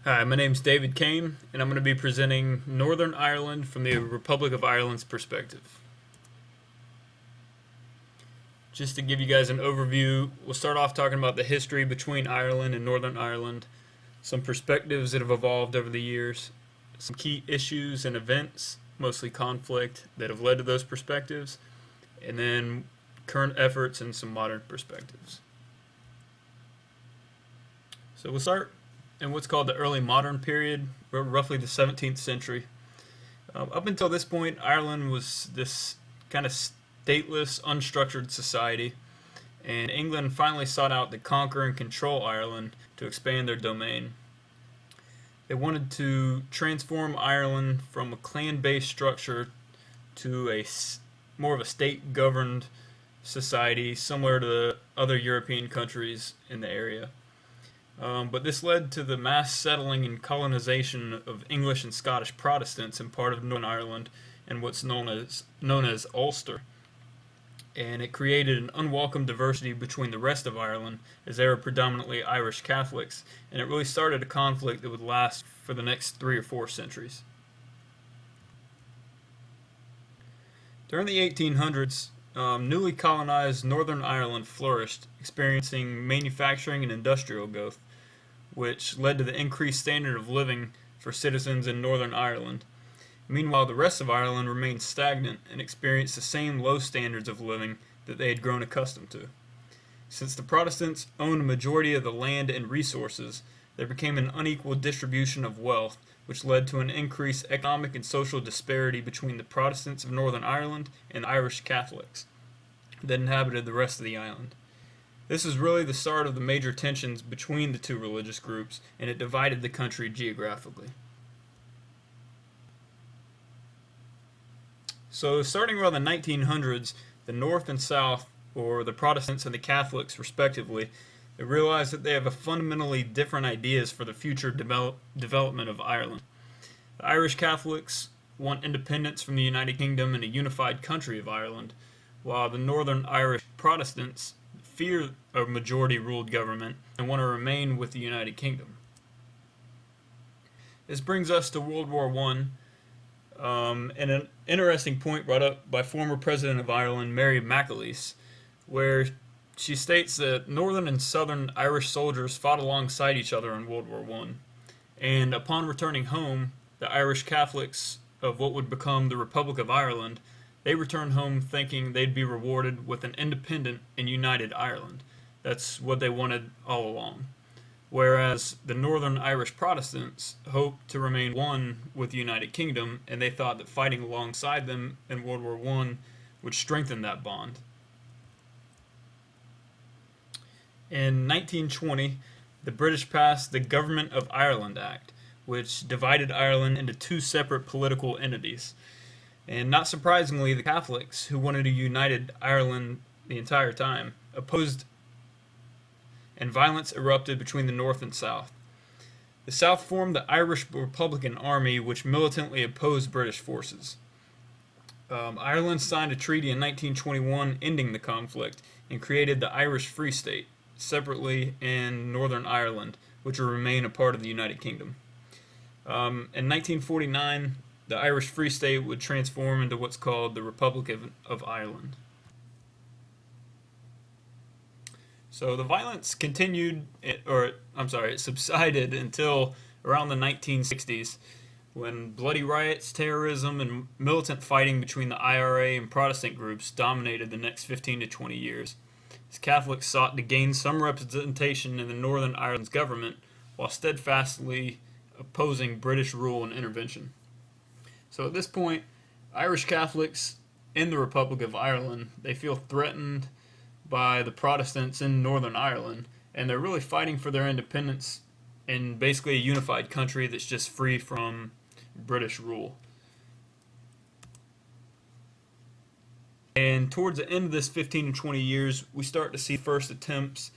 Hi, my name's David Kane, and I'm going to be presenting Northern Ireland from the Republic of Ireland's perspective. Just to give you guys an overview, we'll start off talking about the history between Ireland and Northern Ireland, some perspectives that have evolved over the years, some key issues and events, mostly conflict, that have led to those perspectives, and then current efforts and some modern perspectives. So we'll start in what's called the early modern period, roughly the 17th century. Up until this point, Ireland was this kind of stateless, unstructured society, and England finally sought out to conquer and control Ireland to expand their domain. They wanted to transform Ireland from a clan-based structure to more of a state-governed society, similar to other European countries in the area. But this led to the mass settling and colonization of English and Scottish Protestants in part of Northern Ireland and what's known as Ulster. And it created an unwelcome diversity between the rest of Ireland, as they were predominantly Irish Catholics, and it really started a conflict that would last for the next 3 or 4 centuries. During the 1800s, newly colonized Northern Ireland flourished, experiencing manufacturing and industrial growth, which led to the increased standard of living for citizens in Northern Ireland. Meanwhile, the rest of Ireland remained stagnant and experienced the same low standards of living that they had grown accustomed to. Since the Protestants owned a majority of the land and resources, there became an unequal distribution of wealth, which led to an increased economic and social disparity between the Protestants of Northern Ireland and the Irish Catholics that inhabited the rest of the island. This was really the start of the major tensions between the two religious groups, and it divided the country geographically. So starting around the 1900s, the North and South, or the Protestants and the Catholics respectively, they realized that they have a fundamentally different ideas for the future development of Ireland. The Irish Catholics want independence from the United Kingdom and a unified country of Ireland, while the Northern Irish Protestants fear a majority-ruled government and want to remain with the United Kingdom. This brings us to World War I, and an interesting point brought up by former President of Ireland, Mary McAleese, where she states that Northern and Southern Irish soldiers fought alongside each other in World War I, and upon returning home, the Irish Catholics of what would become the Republic of Ireland, they returned home thinking they'd be rewarded with an independent and united Ireland. That's what they wanted all along. Whereas the Northern Irish Protestants hoped to remain one with the United Kingdom, and they thought that fighting alongside them in World War I would strengthen that bond. In 1920, the British passed the Government of Ireland Act, which divided Ireland into 2 separate political entities. And not surprisingly, the Catholics, who wanted a united Ireland the entire time, opposed, and violence erupted between the North and South. The South formed the Irish Republican Army, which militantly opposed British forces. Ireland signed a treaty in 1921 ending the conflict and created the Irish Free State, separately in Northern Ireland, which will remain a part of the United Kingdom. In 1949, the Irish Free State would transform into what's called the Republic of Ireland. So the violence it subsided until around the 1960s, when bloody riots, terrorism, and militant fighting between the IRA and Protestant groups dominated the next 15 to 20 years, as Catholics sought to gain some representation in the Northern Ireland's government while steadfastly opposing British rule and intervention. So at this point, Irish Catholics in the Republic of Ireland, they feel threatened by the Protestants in Northern Ireland, and they're really fighting for their independence in basically a unified country that's just free from British rule. And towards the end of this 15 to 20 years, we start to see first attempts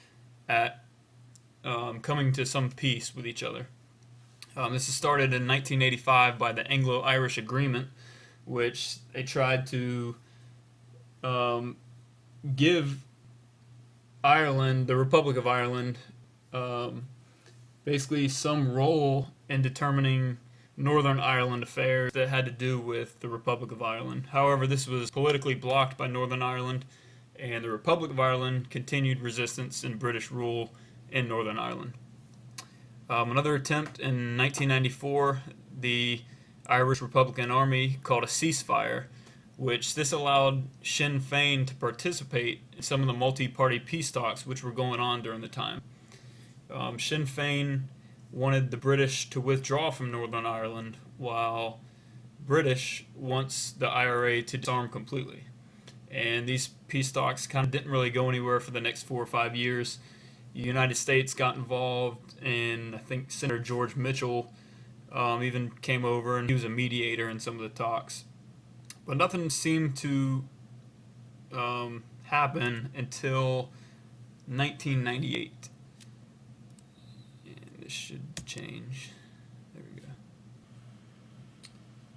at coming to some peace with each other. This is started in 1985 by the Anglo-Irish Agreement, which they tried to give Ireland, the Republic of Ireland, basically some role in determining Northern Ireland affairs that had to do with the Republic of Ireland. However, this was politically blocked by Northern Ireland, and the Republic of Ireland continued resistance and British rule in Northern Ireland. Another attempt in 1994, the Irish Republican Army called a ceasefire, which this allowed Sinn Féin to participate in some of the multi-party peace talks which were going on during the time. Sinn Féin wanted the British to withdraw from Northern Ireland, while British wants the IRA to disarm completely. And these peace talks kind of didn't really go anywhere for the next 4 or 5 years. The United States got involved, and I think Senator George Mitchell even came over, and he was a mediator in some of the talks. But nothing seemed to happen until 1998. And this should change. There we go.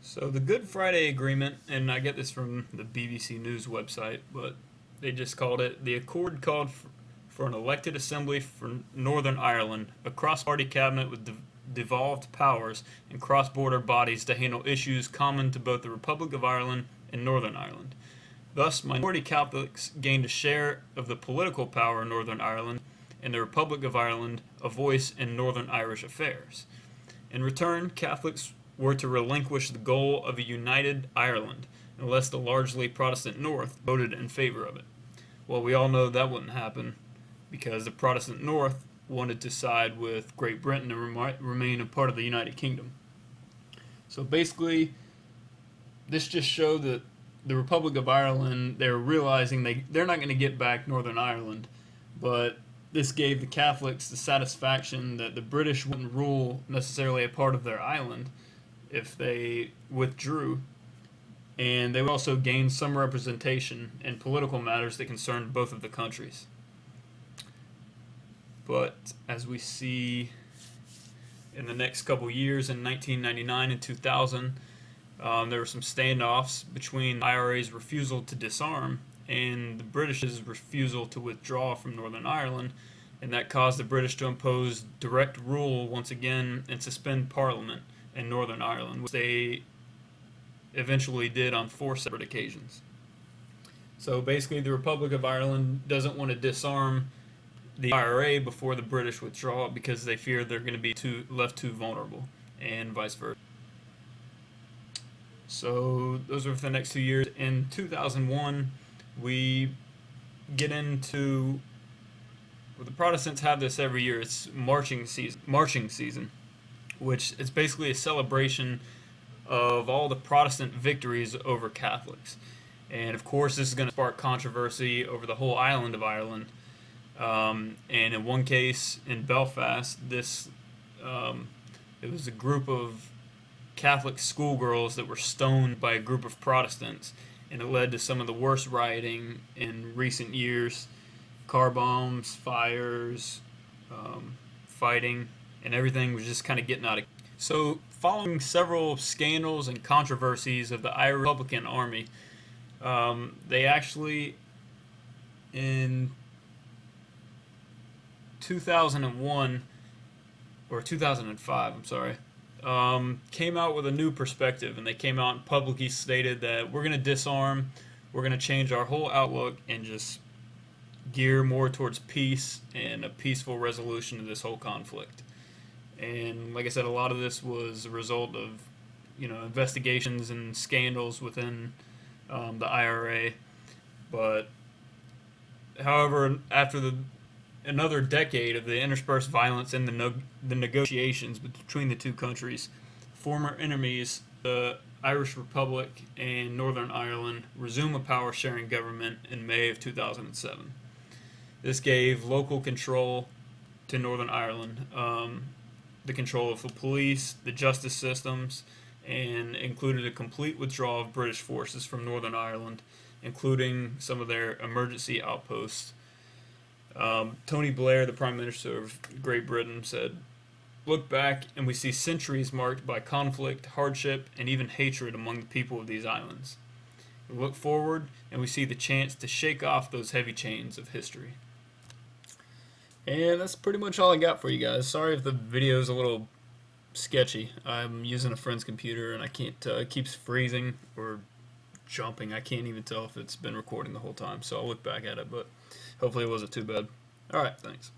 So the Good Friday Agreement, and I get this from the BBC News website, but they just called it, the accord called for an elected assembly for Northern Ireland, a cross-party cabinet with devolved powers, and cross-border bodies to handle issues common to both the Republic of Ireland and Northern Ireland. Thus, minority Catholics gained a share of the political power in Northern Ireland, and the Republic of Ireland a voice in Northern Irish affairs. In return, Catholics were to relinquish the goal of a united Ireland, unless the largely Protestant North voted in favor of it. Well, we all know that wouldn't happen, because the Protestant North wanted to side with Great Britain and remain a part of the United Kingdom. So basically, this just showed that the Republic of Ireland, they're realizing they're not going to get back Northern Ireland, but this gave the Catholics the satisfaction that the British wouldn't rule necessarily a part of their island if they withdrew, and they would also gain some representation in political matters that concerned both of the countries. But as we see in the next couple years, in 1999 and 2000, there were some standoffs between the IRA's refusal to disarm and the British's refusal to withdraw from Northern Ireland, and that caused the British to impose direct rule once again and suspend Parliament in Northern Ireland, which they eventually did on 4 separate occasions. So basically, the Republic of Ireland doesn't want to disarm the IRA before the British withdraw because they fear they're going to be left too vulnerable, and vice versa. So those are for the next 2 years. In 2001, we get into, well, the Protestants have this every year. It's marching season, which is basically a celebration of all the Protestant victories over Catholics. And of course, this is going to spark controversy over the whole island of Ireland. And in one case in Belfast, it was a group of Catholic schoolgirls that were stoned by a group of Protestants, and it led to some of the worst rioting in recent years. Car bombs, fires, fighting, and everything was just kind of getting out of. So, following several scandals and controversies of the Irish Republican Army, they actually, in 2001, or 2005, I'm sorry, came out with a new perspective, and they came out and publicly stated that we're going to disarm, we're going to change our whole outlook and just gear more towards peace and a peaceful resolution of this whole conflict. And like I said, a lot of this was a result of, investigations and scandals within the IRA. But however, after another decade of the interspersed violence and the negotiations between the two countries, former enemies, the Irish Republic and Northern Ireland, resumed a power-sharing government in May of 2007. This gave local control to Northern Ireland, the control of the police, the justice systems, and included a complete withdrawal of British forces from Northern Ireland, including some of their emergency outposts. Tony Blair, the Prime Minister of Great Britain, said, "Look back and we see centuries marked by conflict, hardship, and even hatred among the people of these islands. We look forward and we see the chance to shake off those heavy chains of history." And that's pretty much all I got for you guys. Sorry if the video is a little sketchy. I'm using a friend's computer and I can't, it keeps freezing or jumping. I can't even tell if it's been recording the whole time, so I'll look back at it, but hopefully it wasn't too bad. Alright, thanks.